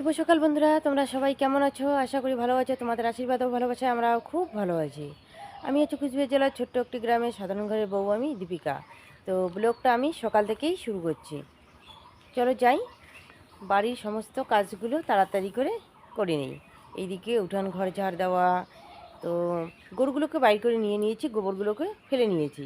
শুভ সকাল বন্ধুরা, তোমরা সবাই কেমন আছো? আশা করি ভালো আছো। তোমাদের আশীর্বাদ ও ভালোবাসায় আমরাও খুব ভালো আছি। আমি হচ্ছে কুচবিহার জেলার ছোট্ট একটি গ্রামের সাধারণ ঘরের বউ, আমি দীপিকা। তো ব্লগটা আমি সকাল থেকেই শুরু করছি। চলো যাই, বাড়ির সমস্ত কাজগুলো তাড়াতাড়ি করে নিই। এইদিকে উঠান ঘর ঝাড় দেওয়া, তো গরুগুলোকে বাইর করে নিয়ে নিয়েছি, গোবরগুলোকে ফেলে নিয়েছি,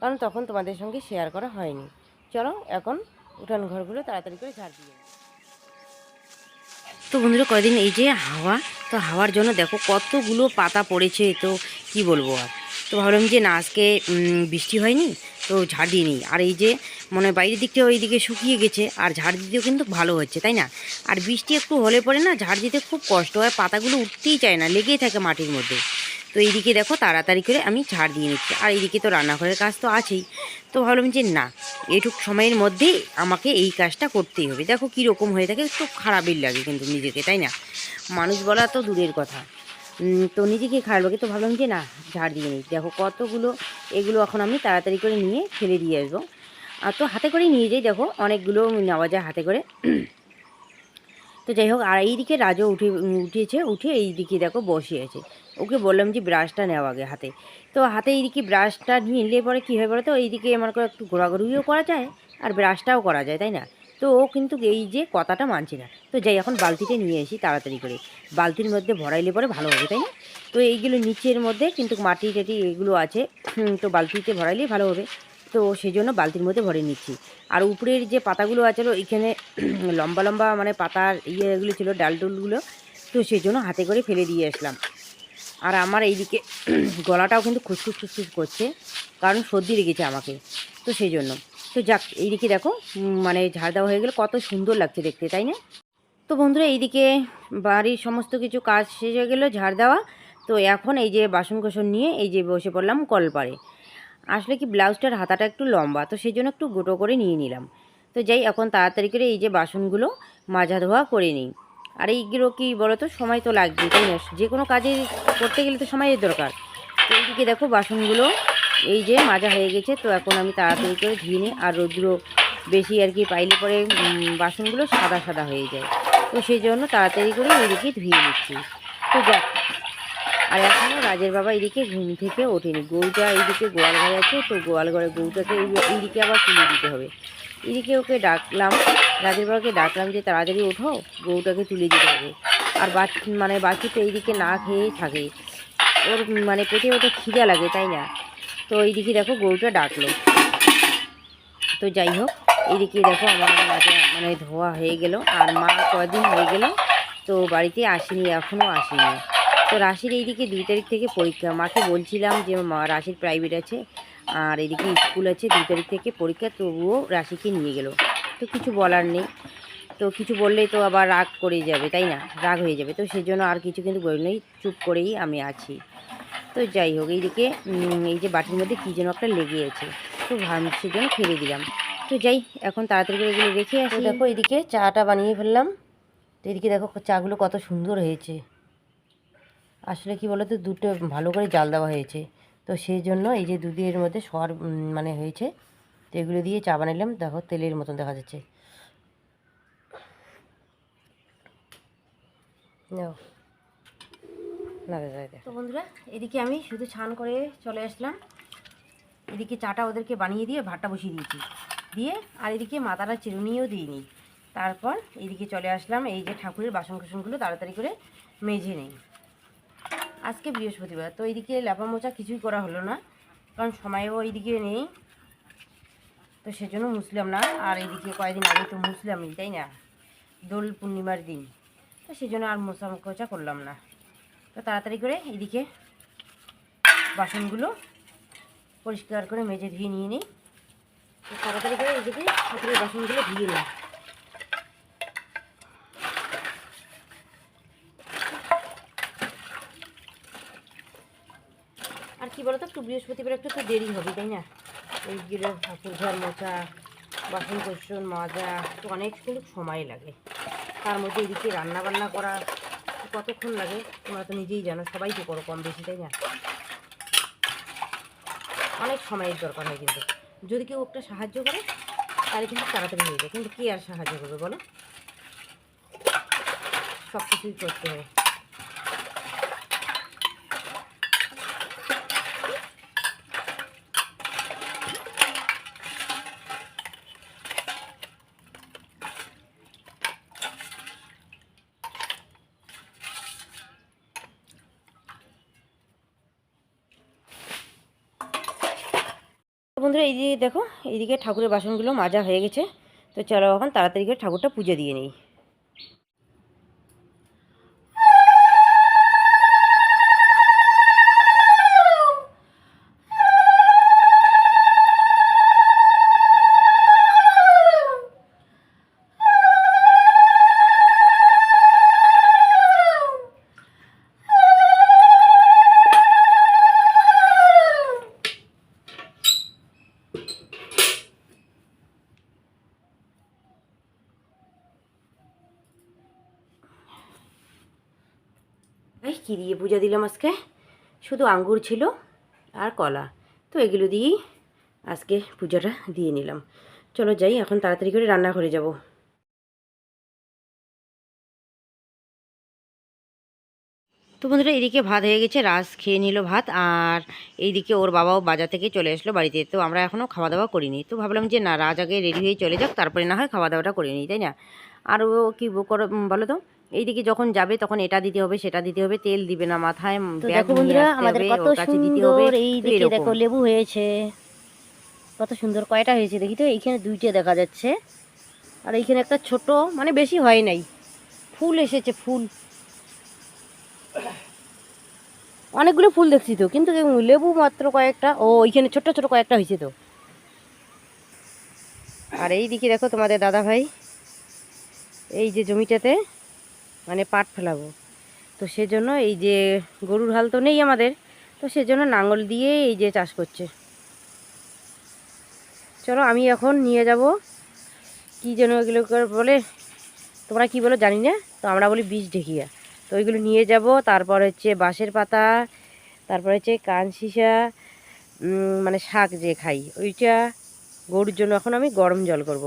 কারণ তখন তোমাদের সঙ্গে শেয়ার করা হয়নি। চলো এখন উঠান ঘরগুলো তাড়াতাড়ি করে ঝাড় দিয়ে। তো বন্ধুরা, কয়দিন এই যে হাওয়া, তো হাওয়ার জন্য দেখো কতগুলো পাতা পড়েছে, তো কি বলবো আর। তো ভাবলাম যে না, আজকে বৃষ্টি হয়নি, তো ঝাড় দিয়ে নিই। আর এই যে মনে হয় বাইরের দিকটা ওইদিকে শুকিয়ে গেছে, আর ঝাড় দিতেও কিন্তু ভালো হচ্ছে, তাই না? আর বৃষ্টি একটু হলে পরে না ঝাড় দিতে খুব কষ্ট হয়, পাতাগুলো উঠতেই চায় না, লেগেই থাকে মাটির মধ্যে। তো এইদিকে দেখো তাড়াতাড়ি করে আমি ঝাড় দিয়ে নিচ্ছি। আর এইদিকে তো রান্নাঘরের কাজ তো আছেই। তো ভাবলাম যে না, এইটুকু সময়ের মধ্যে আমাকে এই কাজটা করতেই হবে। দেখো কীরকম হয়ে থাকে, একটু খারাপই লাগে কিন্তু নিজেকে, তাই না? মানুষ বলা তো দূরের কথা, তো নিজেকে খারাপ লাগে। তো ভাবলাম যে না, ঝাড় দিয়ে নিই। দেখো কতগুলো, এগুলো এখন আমি তাড়াতাড়ি করে নিয়ে ফেলে দিয়ে আসবো। আর তো হাতে করেই নিয়ে যাই, দেখো অনেকগুলো নেওয়া যায় হাতে করে। তো যাই হোক, আর এইদিকে রাজও উঠে এইদিকে দেখো বসে আছে। ওকে বললাম যে ব্রাশটা নেওয়া আগে হাতে। তো হাতে এইদিকে ব্রাশটা নিলে পরে কী হয় বলো তো, এইদিকে আমার করে একটু ঘোরাঘুরিও করা যায় আর ব্রাশটাও করা যায়, তাই না? তো ও কিন্তু এই যে কথাটা মানছে না। তো যাই, এখন বালতিটা নিয়ে আসি তাড়াতাড়ি করে, বালতির মধ্যে ভরাইলে পরে ভালো হবে, তাই না? তো এইগুলো নিচের মধ্যে কিন্তু মাটি টাটি এগুলো আছে, তো বালতিতে ভরাইলেই ভালো হবে। তো সেই জন্য বালতির মধ্যে ভরে নিচ্ছি। আর উপরের যে পাতাগুলো আছে এখানে লম্বা লম্বা মানে পাতার এগুলো ছিল, ডালডুলগুলো, তো সেই জন্য হাতে করে ফেলে দিয়ে আসলাম। আর আমার এইদিকে গলাটাও কিন্তু খুসখুস খুসখুস করছে, কারণ সর্দি লেগেছে আমাকে, তো সেই জন্য। তো যাক, এইদিকে দেখো মানে ঝাড় দেওয়া হয়ে গেলে কত সুন্দর লাগছে দেখতে, তাই না? তো বন্ধুরা, এইদিকে বাড়ির সমস্ত কিছু কাজ শেষ হয়ে গেলো, ঝাড় দেওয়া। তো এখন এই যে বাসন কোসন নিয়ে এই যে বসে পড়লাম কলপারে। আসলে কি, ব্লাউজটার হাতাটা একটু লম্বা, তো সেই জন্য একটু গোটো করে নিয়ে নিলাম। তো যাই, এখন তাড়াতাড়ি করে এই যে বাসনগুলো মাজা ধোয়া করে নিই। আর এইগুলো কি বলো তো, সময় তো লাগবে, তাই না? যে কোনো কাজে করতে গেলে তো সময়ের দরকার। তো এইদিকে দেখো বাসনগুলো এই যে মাজা হয়ে গেছে। তো এখন আমি তাড়াতাড়ি করে ধুয়ে নিই। আর রৌদ্র বেশি আর কি পাইলে পরে বাসনগুলো সাদা সাদা হয়ে যায়, তো সেই জন্য তাড়াতাড়ি করে এইদিকে ধুয়ে নিচ্ছি। তো যাক, আর এখনও রাজের বাবা এদিকে ঘুম থেকে ওঠেনি। গরুটা এইদিকে গোয়াল ঘরে আছে, তো গোয়াল ঘরে গরুটাকে এইদিকে আবার তুলে দিতে হবে। এদিকে ওকে ডাকলাম, রাজের বাবাকে ডাকলাম যে তাড়াতাড়ি ওঠো, গরুটাকে তুলে দিতে হবে। আর বাছুরটা এইদিকে না খেয়েই থাকে, ওর মানে পেটে ওটা খিদে লাগে, তাই না? তো এইদিকে দেখো গরুটা ডাকলো। তো যাই হোক, এইদিকে দেখো আমার মানে ধোয়া হয়ে গেল। আর মা কদিন হয়ে গেল তো বাড়িতে আসেনি, এখনও আসেনি। তো রাশির এইদিকে 2 তারিখ থেকে পরীক্ষা। মাকে বলছিলাম যে মা, রাশির প্রাইভেট আছে আর এদিকে স্কুল আছে, 2 তারিখ থেকে পরীক্ষা, তবুও রাশিকে নিয়ে গেল। তো কিছু বলার নেই, তো কিছু বললেই তো আবার রাগ করে যাবে, তাই না? রাগ হয়ে যাবে, তো সেই জন্য আর কিছু কিন্তু বলিনি, চুপ করেই আমি আছি। তো যাই হোক, এইদিকে এই যে বাটির মধ্যে কী যেন একটা লেগে আছে, তো সেজন্য ফেলে দিলাম। তো যাই, এখন তাড়াতাড়ি করে এগুলো রেখে আসি। দেখো এইদিকে চাটা বানিয়ে ফেললাম। তো এদিকে দেখো চাগুলো কত সুন্দর হয়েছে। আসলে কি বলো তো, দুধটা ভালো করে জাল দেওয়া হয়েছে, তো সেই জন্য এই যে দুধের মধ্যে সর মানে হয়েছে। তো এগুলো দিয়ে চা বানালাম, দেখো তেলের মতন দেখা যাচ্ছে। তো বন্ধুরা, এদিকে আমি শুধু ছান করে চলে আসলাম। এদিকে চাটা ওদেরকে বানিয়ে দিয়ে ভাতটা বসিয়ে দিয়েছি, দিয়ে আর এদিকে মাথাটা চিরুনিও দিইনি। তারপর এইদিকে চলে আসলাম, এই যে ঠাকুরের বাসন কোসনগুলো তাড়াতাড়ি করে মেজে নেই। আজকে বৃহস্পতিবার, তো এইদিকে লেপা মোচা কিছুই করা হলো না, কারণ সময়ও এইদিকে নেই, তো সেজন্য মুছলাম না। আর এইদিকে কয়েকদিন আগে তো মুছলামই, তাই না? দোল পূর্ণিমার দিন, তো সেজন্য আর মোছা কোচা করলাম না। তো তাড়াতাড়ি করে এইদিকে বাসনগুলো পরিষ্কার করে মেজে ধুয়ে নিয়ে নিই। তো তাড়াতাড়ি করে এইদিকে ঠাকুরের বাসনগুলো ধুয়ে নিই। আর কি বলতো, একটু বৃহস্পতিবার একটু দেরি হবে, তাই না? এইগুলো ঠাকুর ঘর মোছা, বাসন কোসন মাজা, তো অনেক কিন্তু সময় লাগে। তার মধ্যে এদিকে রান্না বান্না করা কতক্ষণ লাগে তোমরা তো নিজেই জানো, সবাই তো করো কম বেশি, তাই না? অনেক সময়ের দরকার হয়, কিন্তু যদি কেউ একটা সাহায্য করে তাহলে কিন্তু তাড়াতাড়ি হয়ে যায়, কিন্তু কে আর সাহায্য করবে বলো? সব কিছুই করতে হয়। বন্ধুরা এই যে দেখো, এইদিকে ঠাকুরের বাসনগুলো মাজা হয়ে গেছে। তো চলো এখন তাড়াতাড়ি করে ঠাকুরটা পুজো দিয়ে নিই। এই কী দিয়ে পূজা দিলাম আজকে? শুধু আঙ্গুর ছিল আর কলা, তো এগুলো দিয়েই আজকে পূজাটা দিয়ে নিলাম। চলো যাই এখন তাড়াতাড়ি করে রান্নাঘরে যাব। তো বন্ধুরা এদিকে ভাত হয়ে গেছে, রাজ খেয়ে নিল ভাত, আর এইদিকে ওর বাবাও বাজার থেকে চলে আসলো বাড়িতে। তো আমরা এখনও খাওয়া দাওয়া করিনি। তো ভাবলাম যে না, রাজ আগে রেডি হয়ে চলে যাক, তারপরে না হয় খাওয়া দাওয়াটা করে নিই, তাই না? আর ও কী বলো তো, এইদিকে যখন যাবে তখন এটা দিতে হবে সেটা দিতে হবে, তেল দিবে না মাথায়, ব্যাগ নিয়ে আসতে হবে, ওর কাছে দিতে হবে। এই দিকে দেখো লেবু হয়েছে, কত সুন্দর, কয়টা হয়েছে দেখি তো। এইখানে দুইটা দেখা যাচ্ছে, আর এইখানে একটা ছোট, মানে বেশি হয় নাই, ফুল এসেছে, ফুল অনেকগুলো ফুল দেখছি তো, কিন্তু লেবু মাত্র কয়েকটা। ও ওইখানে ছোট ছোট কয়েকটা হয়েছে তো। আর এই দিকে দেখো তোমাদের দাদা ভাই এই যে জমিটাতে মানে পাট ফেলাবো, তো সেজন্য এই যে গরুর হাল তো নেই আমাদের, তো সেজন্য লাঙল দিয়ে এই যে চাষ করছে। চলো আমি এখন নিয়ে যাব, কি যেন এগুলো বলে, তোমরা কি বলো জানি না, তো আমরা বলি বিষ ঢেকিয়া। তো ওইগুলো নিয়ে যাব। তারপর হচ্ছে বাঁশের পাতা, তারপর হচ্ছে কানশিশা, মানে শাক যে খাই ওইটা, গরুর জন্য এখন আমি গরম জল করব।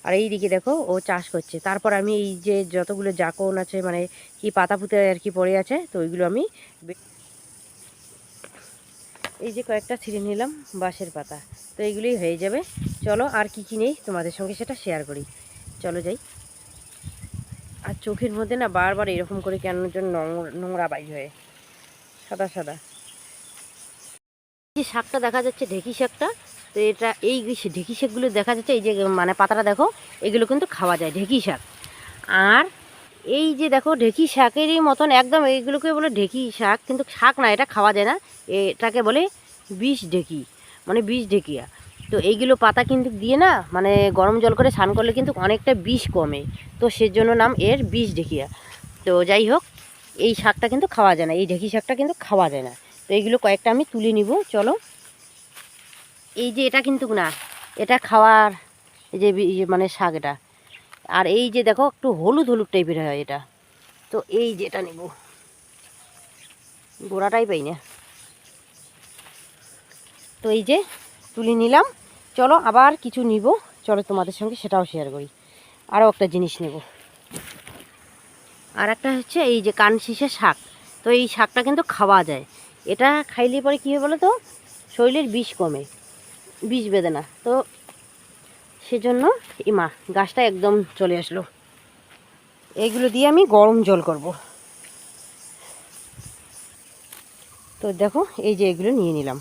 আর এই দিকে দেখো ও চাষ করছে। তারপর আমি এই যে যতগুলো জাকন আছে, মানে কি পাতা পুঁতে আর কি পড়ে আছে, তো ওইগুলো আমি এই যে কয়েকটা ছিঁড়ে নিলাম বাঁশের পাতা, তো এইগুলোই হয়ে যাবে। চলো আর কি কি নেই তোমাদের সঙ্গে সেটা শেয়ার করি, চলো যাই। আর চোখের মধ্যে না বারবার এরকম করে কেন যেন নোংরা বাইর হয়ে, সাদা সাদা। যে শাকটা দেখা যাচ্ছে ঢেঁকি শাকটা, তো এটা এই ঢেঁকি শাকগুলো দেখা যাচ্ছে, এই যে মানে পাতাটা দেখো, এগুলো কিন্তু খাওয়া যায় ঢেঁকি শাক। আর এই যে দেখো ঢেঁকি শাকেরই মতন একদম, এইগুলোকে বলে ঢেঁকি শাক, কিন্তু শাক না, এটা খাওয়া যায় না, এটাকে বলে বিষ ঢেঁকি, মানে বিষ ঢেঁকিয়া। তো এইগুলো পাতা কিন্তু দিয়ে না, মানে গরম জল করে স্নান করলে কিন্তু অনেকটা বিষ কমে, তো সেজন্য নাম এর বিষ ঢেঁকিয়া। তো যাই হোক, এই শাকটা কিন্তু খাওয়া যায় না, এই ঢেঁকি শাকটা কিন্তু খাওয়া যায় না। তো এইগুলো কয়েকটা আমি তুলে নিব, চলো। এই যে এটা কিন্তু না, এটা খাওয়ার এই যে মানে শাক এটা। আর এই যে দেখো একটু হলুদ হলুদ টাইপের হয় এটা, তো এই যেটা নেব, গোড়াটাই পাই না, তো এই যে তুলে নিলাম। চলো আবার কিছু নিব, চলো তোমাদের সঙ্গে সেটাও শেয়ার করি। আরও একটা জিনিস নেব, আর একটা হচ্ছে এই যে কানশিশা শাক। তো এই শাকটা কিন্তু খাওয়া যায়, এটা খাইলে পরে কী হবে বলো তো, শরীরের বিষ কমে, বিষ বেঁধে না। তো সেজন্য মা গাছটা একদম চলে আসলো। এইগুলো দিয়ে আমি গরম জল করব। তো দেখো এই যে এগুলো নিয়ে নিলাম।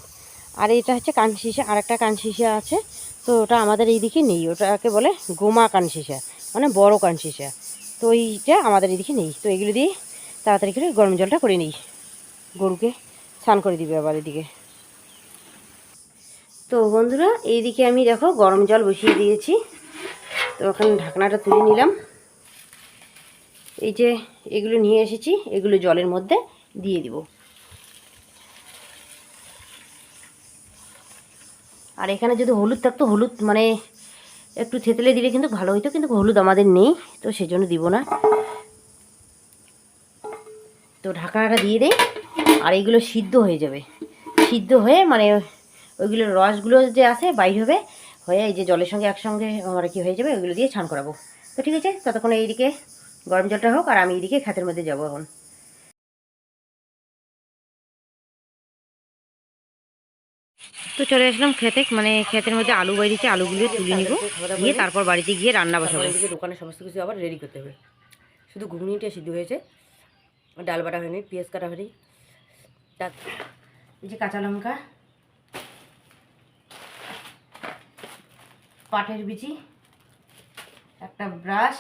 আর এটা হচ্ছে কানশিশা, আর একটা কানশিশা আছে, তো ওটা আমাদের এইদিকে নেই, ওটাকে বলে গোমা কানশিশা, মানে বড় কানশিশা। তো এইটা আমাদের এইদিকে নেই। তো এগুলো দিয়ে তাড়াতাড়ি করে গরম জলটা করে নিই, গরুকে স্নান করে দিবে আবার এদিকে। তো বন্ধুরা এইদিকে আমি দেখো গরম জল বসিয়ে দিয়েছি, তো ওখানে ঢাকনাটা তুলে নিলাম। এই যে এগুলো নিয়ে এসেছি, এগুলো জলের মধ্যে দিয়ে দিব। আর এখানে যদি হলুদ থাকতো, হলুদ মানে একটু থেতলে দিলে কিন্তু ভালো হতো, কিন্তু হলুদ আমাদের নেই, তো সেজন্য দিব না। তো ঢাকনাটা দিয়ে দেই, আর এইগুলো সিদ্ধ হয়ে যাবে, সিদ্ধ হয়ে মানে ওইগুলোর রসগুলো যে আছে বাইর হবে, হয়ে এই যে জলের সঙ্গে একসঙ্গে আর কি হয়ে যাবে, ওইগুলো দিয়ে ছান করাবো। তো ঠিক আছে, ততক্ষণ এইদিকে গরম জলটা হোক, আর আমি এদিকে ক্ষেতের মধ্যে যাবো এখন। তো চলে আসলাম খেতে, মানে ক্ষেতের মধ্যে আলু বাইরেছে, আলুগুলো তুলে নিব, নিয়ে তারপর বাড়িতে গিয়ে রান্না বসাবো। এদিকে দোকানে সমস্ত কিছু আবার রেডি করতে হবে। শুধু ঘুগনিটা সিদ্ধ হয়েছে, ডাল বাটা হয়নি, পেঁয়াজ কাটা হয়নি। এই যে কাঁচা লঙ্কা, পাটের বিচি, একটা ব্রাশ,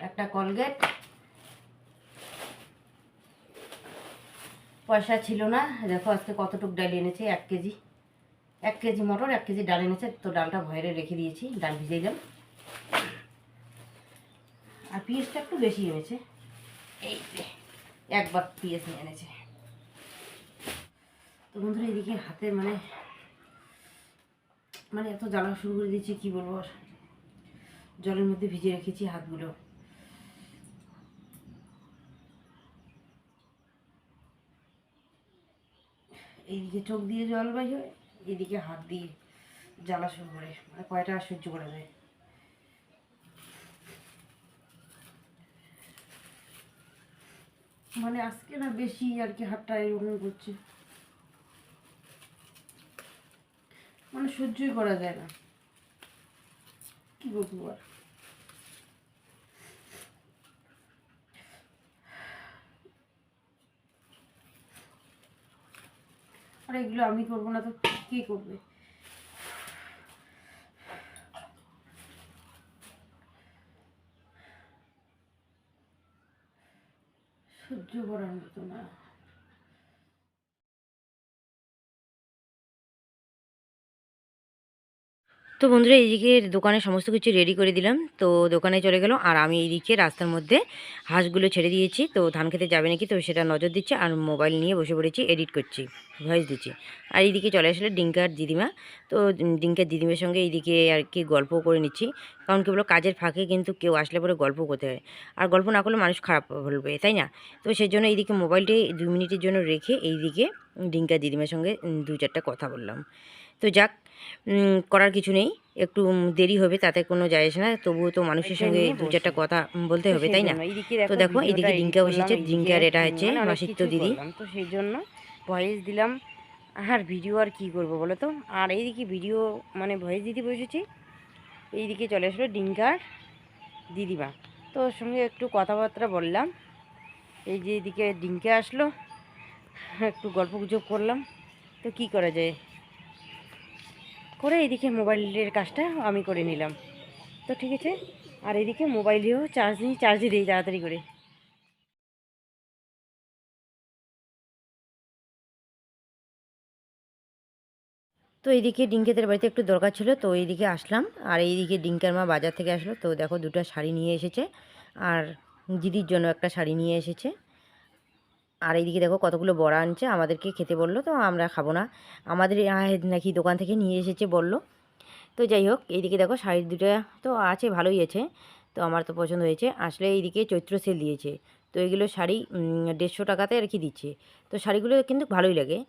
একটা কলগেট। পয়সা ছিল না, দেখো আজকে কতটুক ডাল এনেছে, 1 কেজি, 1 কেজি মটর, 1 কেজি ডাল এনেছে। তো ডালটা ভয়েরে রেখে দিয়েছি, ডাল ভিজে দিলাম। আর পেঁয়াজটা একটু বেশি এনেছে, এই যে 1 বাগ পেঁয়াজ নিয়ে এনেছে। তো বন্ধুরা এদিকে হাতে মানে মানে এত জ্বালা শুরু করে দিয়েছি, কি বলবো আর। জলের মধ্যে ভিজে রেখেছি হাতগুলো। এইদিকে চোখ দিয়ে জল বাই হয়, এদিকে হাত দিয়ে জ্বালা শুরু করে, মানে কয়টা আর সহ্য করা যায়। মানে আজকে না বেশি আর কি হাতটা এরকম করছে, মানে সহ্যই করা যায় না, কি বলবো আর। আর এগুলো আমি করবো না তো কে করবে? সহ্য করার মতো না। তো বন্ধুরা এইদিকে দোকানে সমস্ত কিছু রেডি করে দিলাম, তো দোকানে চলে গেল। আর আমি এইদিকে রাস্তার মধ্যে হাঁসগুলো ছেড়ে দিয়েছি, তো ধান খেতে যাবে নাকি তো সেটা নজর দিচ্ছে, আর মোবাইল নিয়ে বসে পড়েছি, এডিট করছি, ভয়েস দিচ্ছি। আর এইদিকে চলে আসলে ডিঙ্কার দিদিমা। তো ডিঙ্কার দিদিমার সঙ্গে এইদিকে আর কি গল্প করে নিচ্ছি, কারণ কি বলো, কাজের ফাঁকে কিন্তু কেউ আসলে পরে গল্প করতে হয়, আর গল্প না করলে মানুষ খারাপ বলবে, তাই না? তো সেই জন্য এইদিকে মোবাইলটি 2 মিনিটের জন্য রেখে এইদিকে ডিঙ্কার দিদিমার সঙ্গে 2-4টা কথা বললাম। তো যাক, করার কিছু নেই, একটু দেরি হবে তাতে কোনো যায় আসে না, তবুও তো মানুষের সঙ্গে 2-4টা কথা বলতে হবে, তাই না? তো দেখো এইদিকে ডিঙ্কাও এসেছে, ডিঙ্কার এটা হচ্ছে মাসিত্ব দিদি। তো সেই জন্য ভয়েস দিলাম। আর ভিডিও আর কি করব বলো তো। আর এইদিকে ভিডিও মানে ভয়েস দিতে বসেছি, এইদিকে চলে আসলো ডিঙ্কার দিদিমা। তো ওর সঙ্গে একটু কথাবার্তা বললাম, এই যে এদিকে ডিঙ্কা আসলো, একটু গল্প গুজব করলাম। তো কি করা যায়, করে এদিকে মোবাইলের কাজটা আমি করে নিলাম। তো ঠিক আছে, আর এদিকে মোবাইলেও চার্জে দিই তাড়াতাড়ি করে। তো এইদিকে ডিঙ্কেদের বাড়িতে একটু দরকার ছিল, তো এইদিকে আসলাম। আর এইদিকে ডিঙ্কার মা বাজার থেকে আসলো, তো দেখো 2টা শাড়ি নিয়ে এসেছে, আর দিদির জন্য একটা শাড়ি নিয়ে এসেছে। আর এইদিকে দেখো কতগুলো বড়া আনছে, আমাদেরকে খেতে বললো, তো আমরা খাবো না, আমাদের নাকি দোকান থেকে নিয়ে এসেছে বললো। তো যাই হোক, এইদিকে দেখো শাড়ি 2টা তো আছে, ভালোই আছে, তো আমার তো পছন্দ হয়েছে। আসলে এইদিকে চৈত্র সেল দিয়েছে, তো এইগুলো শাড়ি 150 টাকাতে আর কি দিচ্ছে। তো শাড়িগুলো কিন্তু ভালোই লাগে।